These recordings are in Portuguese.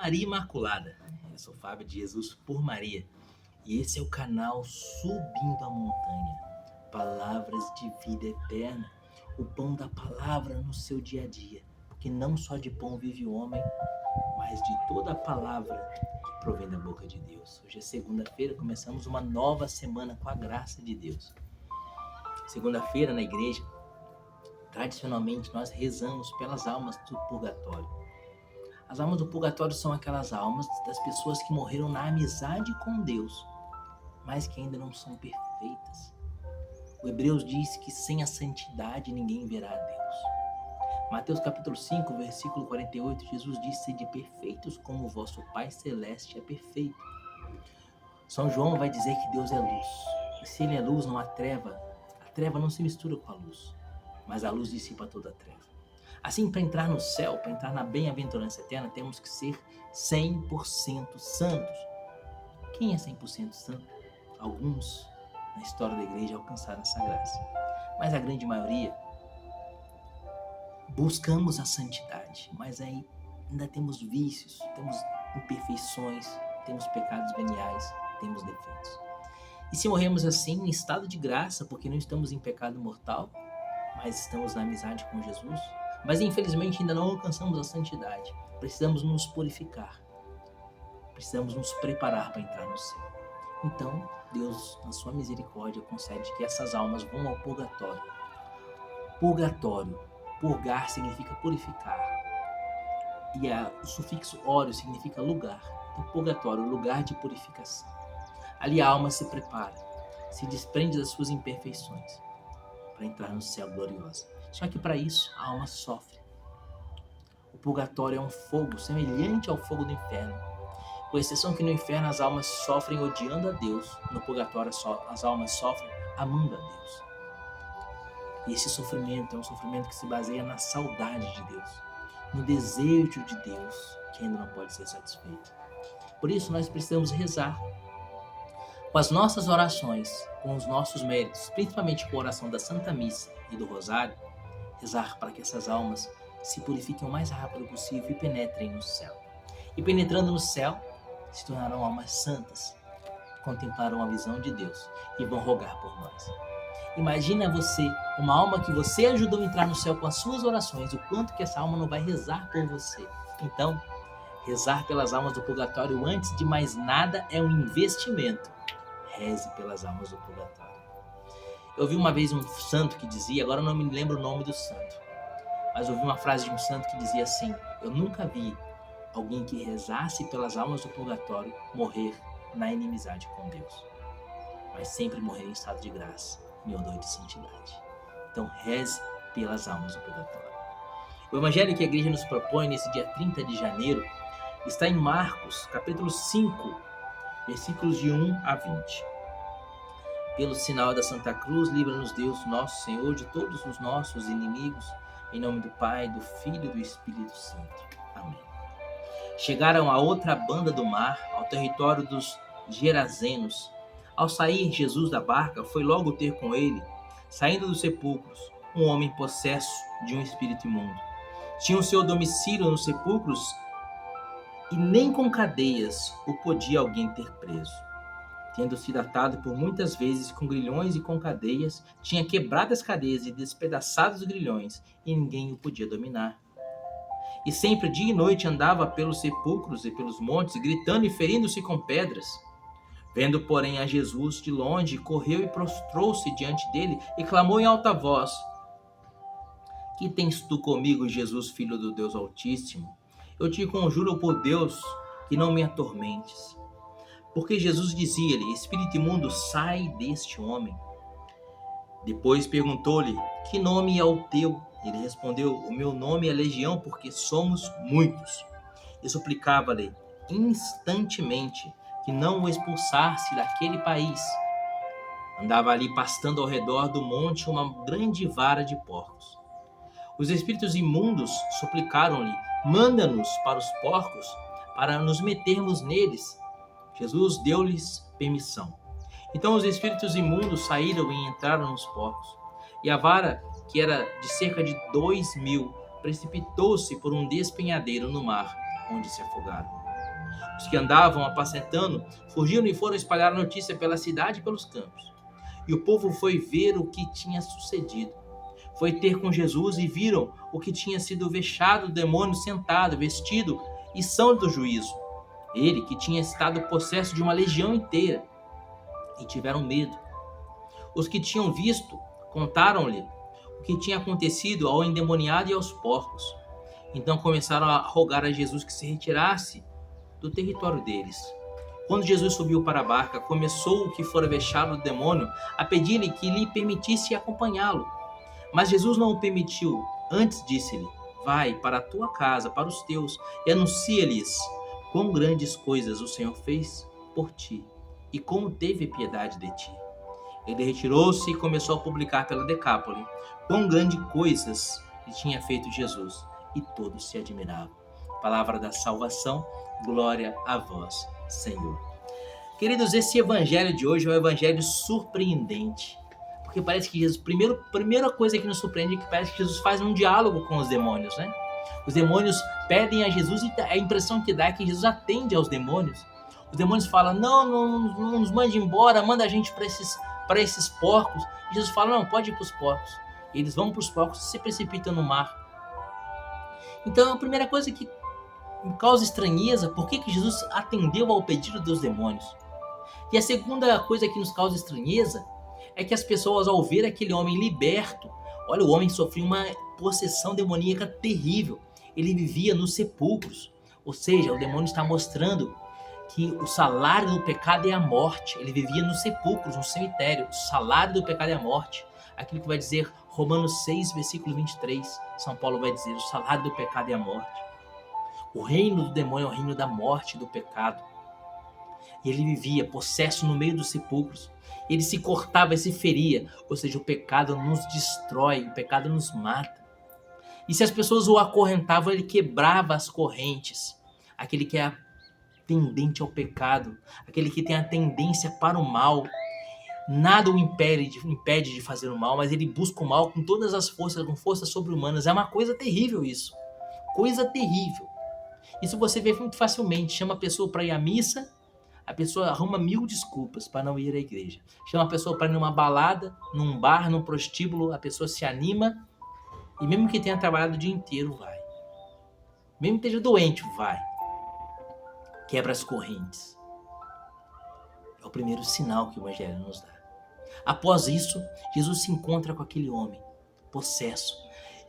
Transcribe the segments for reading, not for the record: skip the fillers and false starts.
Maria Imaculada. Eu sou Fábio de Jesus por Maria e esse é o canal Subindo a Montanha. Palavras de vida eterna, o pão da palavra no seu dia a dia, porque não só de pão vive o homem, mas de toda a palavra que provém da boca de Deus. Hoje é segunda-feira, começamos uma nova semana com a graça de Deus. Segunda-feira na igreja, tradicionalmente nós rezamos pelas almas do purgatório. As almas do purgatório são aquelas almas das pessoas que morreram na amizade com Deus, mas que ainda não são perfeitas. O Hebreus diz que sem a santidade ninguém verá a Deus. Mateus capítulo 5, versículo 48, Jesus diz: sede perfeitos como o vosso Pai Celeste é perfeito. São João vai dizer que Deus é luz. E se Ele é luz, não há treva. A treva não se mistura com a luz, mas a luz dissipa toda a treva. Assim, para entrar no céu, para entrar na bem-aventurança eterna, temos que ser 100% santos. Quem é 100% santo? Alguns, na história da igreja, alcançaram essa graça. Mas a grande maioria, buscamos a santidade, mas aí ainda temos vícios, temos imperfeições, temos pecados veniais, temos defeitos. E se morremos assim, em estado de graça, porque não estamos em pecado mortal, mas estamos na amizade com Jesus, mas infelizmente ainda não alcançamos a santidade. Precisamos nos purificar. Precisamos nos preparar para entrar no céu. Então, Deus, na sua misericórdia, concede que essas almas vão ao purgatório. Purgatório, purgar significa purificar. E o sufixo ório significa lugar. Então, purgatório, lugar de purificação. Ali a alma se prepara, se desprende das suas imperfeições para entrar no céu glorioso. Só que para isso a alma sofre. O purgatório é um fogo semelhante ao fogo do inferno. Com exceção que no inferno as almas sofrem odiando a Deus, no purgatório as almas sofrem amando a Deus. E esse sofrimento é um sofrimento que se baseia na saudade de Deus, no desejo de Deus que ainda não pode ser satisfeito. Por isso nós precisamos rezar com as nossas orações, com os nossos méritos, principalmente com a oração da Santa Missa e do Rosário, rezar para que essas almas se purifiquem o mais rápido possível e penetrem no céu. E penetrando no céu, se tornarão almas santas, contemplarão a visão de Deus e vão rogar por nós. Imagina você, uma alma que você ajudou a entrar no céu com as suas orações, o quanto que essa alma não vai rezar por você. Então, rezar pelas almas do purgatório antes de mais nada é um investimento. Reze pelas almas do purgatório. Eu ouvi uma vez um santo que dizia, agora eu não me lembro o nome do santo, mas eu ouvi uma frase de um santo que dizia assim: eu nunca vi alguém que rezasse pelas almas do purgatório morrer na inimizade com Deus, mas sempre morrer em estado de graça, em odor de santidade. Então reze pelas almas do purgatório. O evangelho que a igreja nos propõe nesse dia 30 de janeiro está em Marcos, capítulo 5, versículos de 1 a 20. Pelo sinal da Santa Cruz, livra-nos Deus, nosso Senhor, de todos os nossos inimigos, em nome do Pai, do Filho e do Espírito Santo. Amém. Chegaram a outra banda do mar, ao território dos Gerazenos. Ao sair Jesus da barca, foi logo ter com ele, saindo dos sepulcros, um homem possesso de um espírito imundo. Tinha o seu domicílio nos sepulcros e nem com cadeias o podia alguém ter preso. Tendo sido atado por muitas vezes com grilhões e com cadeias, tinha quebrado as cadeias e despedaçado os grilhões, e ninguém o podia dominar. E sempre dia e noite andava pelos sepulcros e pelos montes, gritando e ferindo-se com pedras. Vendo, porém, a Jesus de longe, correu e prostrou-se diante dele e clamou em alta voz: que tens tu comigo, Jesus, Filho do Deus Altíssimo? Eu te conjuro por Deus que não me atormentes. Porque Jesus dizia-lhe: espírito imundo, sai deste homem. Depois perguntou-lhe: que nome é o teu? Ele respondeu: o meu nome é Legião, porque somos muitos. E suplicava-lhe instantemente que não o expulsasse daquele país. Andava ali pastando ao redor do monte uma grande vara de porcos. Os espíritos imundos suplicaram-lhe: manda-nos para os porcos, para nos metermos neles. Jesus deu-lhes permissão. Então os espíritos imundos saíram e entraram nos porcos. E a vara, que era de cerca de 2.000, precipitou-se por um despenhadeiro no mar, onde se afogaram. Os que andavam apacentando fugiram e foram espalhar a notícia pela cidade e pelos campos. E o povo foi ver o que tinha sucedido. Foi ter com Jesus e viram o que tinha sido vexado o demônio sentado, vestido e são do juízo. Ele que tinha estado possesso de uma legião inteira. E tiveram medo. Os que tinham visto contaram-lhe o que tinha acontecido ao endemoniado e aos porcos. Então começaram a rogar a Jesus que se retirasse do território deles. Quando Jesus subiu para a barca, começou o que fora vexado do demônio a pedir-lhe que lhe permitisse acompanhá-lo. Mas Jesus não o permitiu. Antes disse-lhe: vai para a tua casa, para os teus, e anuncia-lhes quão grandes coisas o Senhor fez por ti, e como teve piedade de ti. Ele retirou-se e começou a publicar pela Decápole quão grandes coisas lhe tinha feito Jesus, e todos se admiravam. Palavra da salvação, glória a vós, Senhor. Queridos, esse evangelho de hoje é um evangelho surpreendente, porque parece que Jesus, primeira coisa que nos surpreende é que parece que Jesus faz um diálogo com os demônios, né? Os demônios pedem a Jesus e a impressão que dá é que Jesus atende aos demônios. Os demônios falam: não nos mande embora, manda a gente para esses porcos. E Jesus fala: não, pode ir para os porcos. E eles vão para os porcos e se precipitam no mar. Então a primeira coisa que me causa estranheza, por que Jesus atendeu ao pedido dos demônios? E a segunda coisa que nos causa estranheza é que as pessoas, ao ver aquele homem liberto, olha, o homem sofreu uma possessão demoníaca terrível. Ele vivia nos sepulcros. Ou seja, o demônio está mostrando que o salário do pecado é a morte. Ele vivia nos sepulcros, no cemitério. O salário do pecado é a morte. Aquilo que vai dizer Romanos 6, versículo 23. São Paulo vai dizer: o salário do pecado é a morte. O reino do demônio é o reino da morte e do pecado. E ele vivia possesso no meio dos sepulcros. Ele se cortava e se feria. Ou seja, o pecado nos destrói, o pecado nos mata. E se as pessoas o acorrentavam, ele quebrava as correntes. Aquele que é tendente ao pecado, aquele que tem a tendência para o mal, nada o impede de fazer o mal, mas ele busca o mal com todas as forças, com forças sobre-humanas. É uma coisa terrível isso. Coisa terrível. Isso você vê muito facilmente. Chama a pessoa para ir à missa, a pessoa arruma 1000 desculpas para não ir à igreja. Chama a pessoa para ir numa balada, num bar, num prostíbulo, a pessoa se anima e mesmo que tenha trabalhado o dia inteiro, vai. Mesmo que esteja doente, vai. Quebra as correntes. É o primeiro sinal que o evangelho nos dá. Após isso, Jesus se encontra com aquele homem possesso.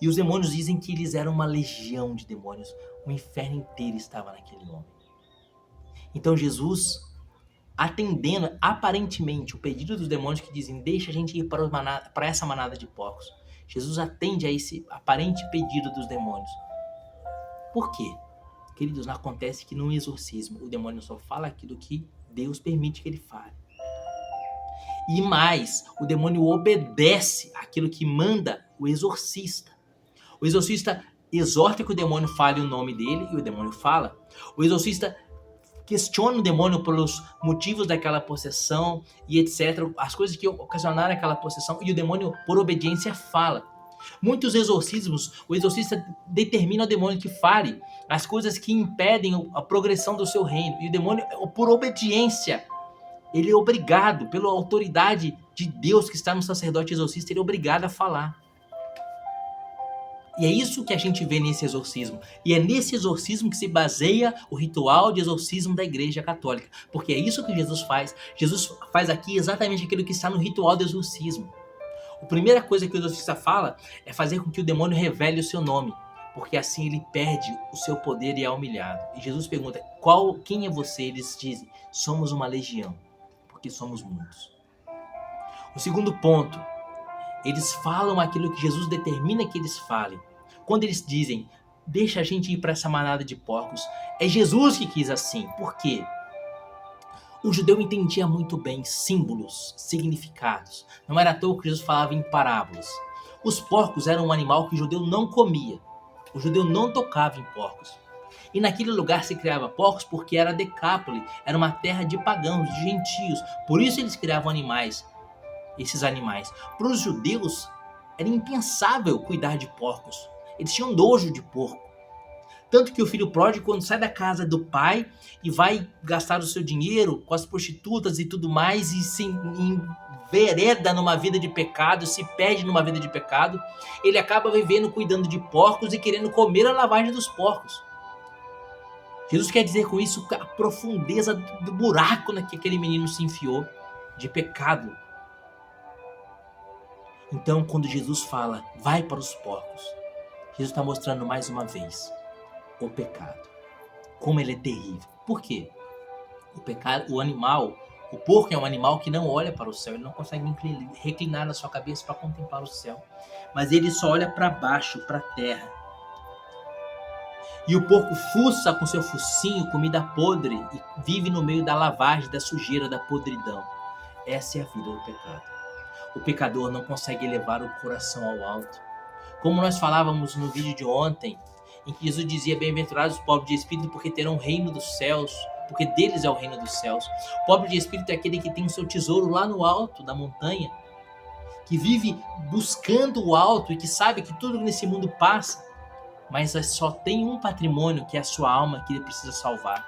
E os demônios dizem que eles eram uma legião de demônios. O inferno inteiro estava naquele homem. Então Jesus, atendendo aparentemente o pedido dos demônios que dizem: deixa a gente ir para essa manada de porcos, Jesus atende a esse aparente pedido dos demônios. Por quê? Queridos, não acontece que no exorcismo o demônio só fala aquilo que Deus permite que ele fale. E mais, o demônio obedece aquilo que manda o exorcista. O exorcista exorta que o demônio fale o nome dele e o demônio fala. O exorcista questiona o demônio pelos motivos daquela possessão e etc. As coisas que ocasionaram aquela possessão, e o demônio, por obediência, fala. Muitos exorcismos, o exorcista determina ao demônio que fale as coisas que impedem a progressão do seu reino. E o demônio, por obediência, ele é obrigado, pela autoridade de Deus que está no sacerdote exorcista, ele é obrigado a falar. E é isso que a gente vê nesse exorcismo. E é nesse exorcismo que se baseia o ritual de exorcismo da Igreja Católica. Porque é isso que Jesus faz. Jesus faz aqui exatamente aquilo que está no ritual do exorcismo. A primeira coisa que o exorcista fala é fazer com que o demônio revele o seu nome. Porque assim ele perde o seu poder e é humilhado. E Jesus pergunta: quem é você? Eles dizem: somos uma legião, porque somos muitos. O segundo ponto: eles falam aquilo que Jesus determina que eles falem. Quando eles dizem: deixa a gente ir para essa manada de porcos, é Jesus que quis assim. Por quê? O judeu entendia muito bem símbolos, significados. Não era à toa que Jesus falava em parábolas. Os porcos eram um animal que o judeu não comia. O judeu não tocava em porcos. E naquele lugar se criava porcos porque era Decápole, era uma terra de pagãos, de gentios. Por isso eles criavam esses animais. Para os judeus era impensável cuidar de porcos. Eles tinham nojo de porco. Tanto que o filho pródigo, quando sai da casa do pai e vai gastar o seu dinheiro com as prostitutas e tudo mais, e se envereda numa vida de pecado, se perde numa vida de pecado, ele acaba vivendo cuidando de porcos e querendo comer a lavagem dos porcos. Jesus quer dizer com isso a profundeza do buraco que aquele menino se enfiou de pecado. Então, quando Jesus fala, vai para os porcos, Jesus está mostrando mais uma vez o pecado, como ele é terrível. Por quê? O pecado, o porco é um animal que não olha para o céu, ele não consegue reclinar a sua cabeça para contemplar o céu, mas ele só olha para baixo, para a terra. E o porco fuça com seu focinho comida podre e vive no meio da lavagem, da sujeira, da podridão. Essa é a vida do pecado. O pecador não consegue elevar o coração ao alto. Como nós falávamos no vídeo de ontem, em que Jesus dizia, bem-aventurados os pobres de espírito, porque terão o reino dos céus, porque deles é o reino dos céus. O pobre de espírito é aquele que tem o seu tesouro lá no alto da montanha, que vive buscando o alto e que sabe que tudo nesse mundo passa, mas só tem um patrimônio, que é a sua alma, que ele precisa salvar.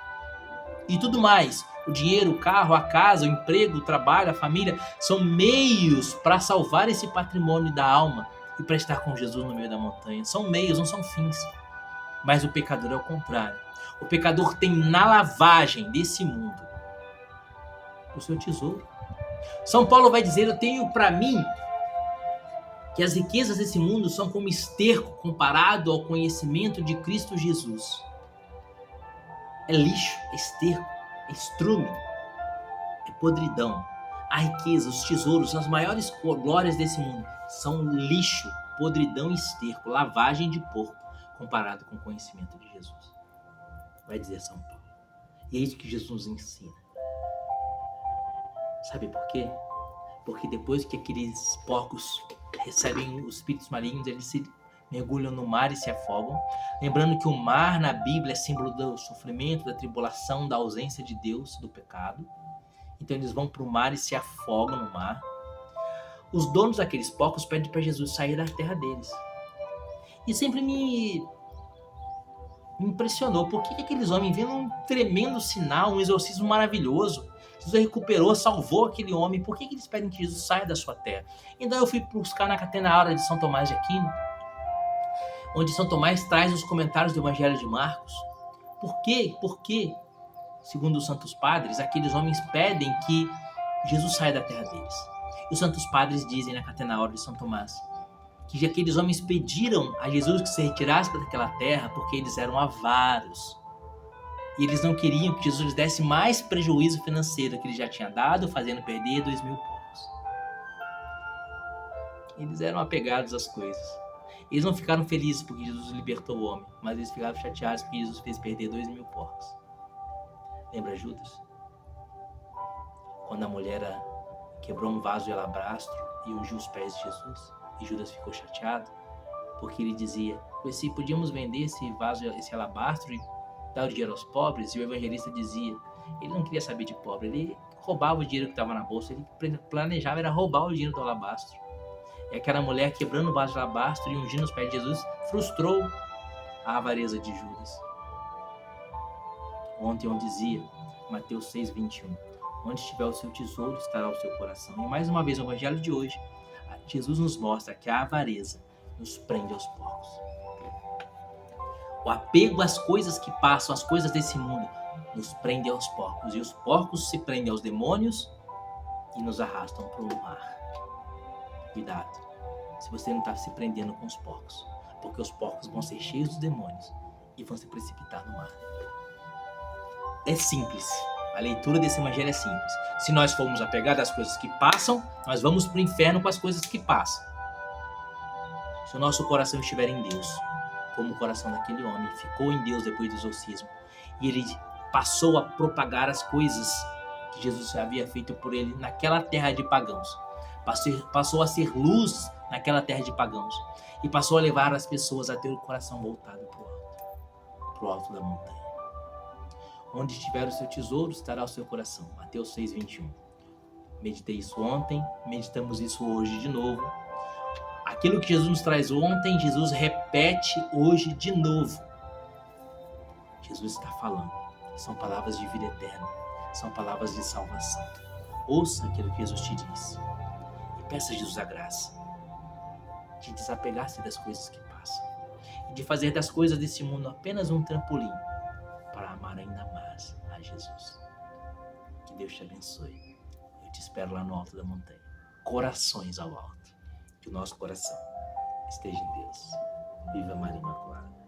E tudo mais, o dinheiro, o carro, a casa, o emprego, o trabalho, a família, são meios para salvar esse patrimônio da alma e para estar com Jesus no meio da montanha. São meios, não são fins. Mas o pecador é o contrário. O pecador tem na lavagem desse mundo o seu tesouro. São Paulo vai dizer, eu tenho para mim que as riquezas desse mundo são como esterco comparado ao conhecimento de Cristo Jesus. É lixo, é esterco, é estrume, é podridão. A riqueza, os tesouros, as maiores glórias desse mundo são lixo, podridão e esterco, lavagem de porco, comparado com o conhecimento de Jesus. Vai dizer São Paulo. E é isso que Jesus nos ensina. Sabe por quê? Porque depois que aqueles porcos recebem os espíritos malignos, eles se mergulham no mar e se afogam. Lembrando que o mar na Bíblia é símbolo do sofrimento, da tribulação, da ausência de Deus, do pecado. Então eles vão para o mar e se afogam no mar. Os donos daqueles porcos pedem para Jesus sair da terra deles. E sempre me impressionou. Por que aqueles homens, vendo um tremendo sinal, um exorcismo maravilhoso, Jesus recuperou, salvou aquele homem, por que eles pedem que Jesus saia da sua terra? Então eu fui buscar na Catena de São Tomás de Aquino, onde São Tomás traz os comentários do Evangelho de Marcos. Por quê? Segundo os santos padres, aqueles homens pedem que Jesus saia da terra deles. E os santos padres dizem na Catena de São Tomás que aqueles homens pediram a Jesus que se retirasse daquela terra porque eles eram avaros. E eles não queriam que Jesus lhes desse mais prejuízo financeiro que ele já tinha dado, fazendo perder 2.000 porcos. Eles eram apegados às coisas. Eles não ficaram felizes porque Jesus libertou o homem, mas eles ficaram chateados porque Jesus fez perder 2.000 porcos. Lembra Judas? Quando a mulher quebrou um vaso de alabastro e ungiu os pés de Jesus, e Judas ficou chateado, porque ele dizia, se podíamos vender esse vaso, esse alabastro e dar o dinheiro aos pobres, e o evangelista dizia, ele não queria saber de pobre, ele roubava o dinheiro que estava na bolsa, ele planejava era roubar o dinheiro do alabastro. E aquela mulher quebrando o vaso de alabastro e ungindo os pés de Jesus frustrou a avareza de Judas. Ontem eu dizia, Mateus 6:21, onde estiver o seu tesouro estará o seu coração. E mais uma vez no evangelho de hoje, Jesus nos mostra que a avareza nos prende aos porcos. O apego às coisas que passam, às coisas desse mundo, nos prende aos porcos. E os porcos se prendem aos demônios e nos arrastam para o mar. Cuidado, se você não está se prendendo com os porcos, porque os porcos vão ser cheios dos demônios e vão se precipitar no mar. É simples. A leitura desse evangelho é simples. Se nós formos apegados às coisas que passam, nós vamos para o inferno com as coisas que passam. Se o nosso coração estiver em Deus, como o coração daquele homem ficou em Deus depois do exorcismo, e ele passou a propagar as coisas que Jesus havia feito por ele naquela terra de pagãos, passou a ser luz naquela terra de pagãos, e passou a levar as pessoas a ter o coração voltado para o alto da montanha. Onde estiver o seu tesouro, estará o seu coração. Mateus 6:21. Meditei isso ontem, meditamos isso hoje de novo. Aquilo que Jesus nos traz ontem, Jesus repete hoje de novo. Jesus está falando. São palavras de vida eterna. São palavras de salvação. Ouça aquilo que Jesus te diz. E peça a Jesus a graça de desapegar-se das coisas que passam. E de fazer das coisas desse mundo apenas um trampolim para amar ainda mais a Jesus. Que Deus te abençoe. Eu te espero lá no alto da montanha. Corações ao alto. Que o nosso coração esteja em Deus. Viva Maria Imaculada.